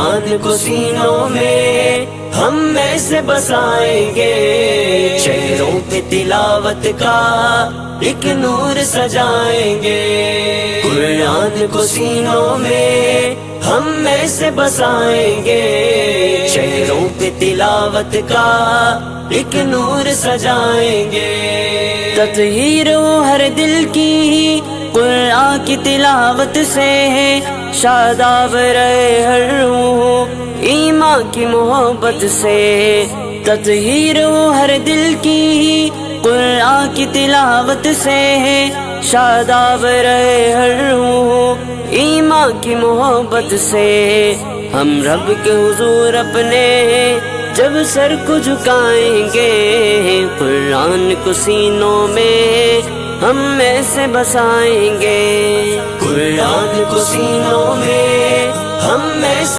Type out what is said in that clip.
قرآن کو سینوں میں ہم میں سے بسائیں گے، چہروں پہ تلاوت کا ایک نور سجائیں گے، قرآن کو سینوں میں ہم میں سے بسائیں گے، چہروں پہ تلاوت کا ایک نور سجائیں گے۔ تطہیر ہو ہر دل کی قرآن کی تلاوت سے، شاداب رہے ہر روح ایمان کی محبت سے، تطہیر ہو ہر دل کی قرآن کی تلاوت سے، شاداب رہے ہر روح ایمان کی محبت سے۔ ہم رب کے حضور اپنے جب سر کو جھکائیں گے، قرآن کو سینوں میں ہم میں سے بسائیں گے، قرآن کو سینوں میں ہم میں سے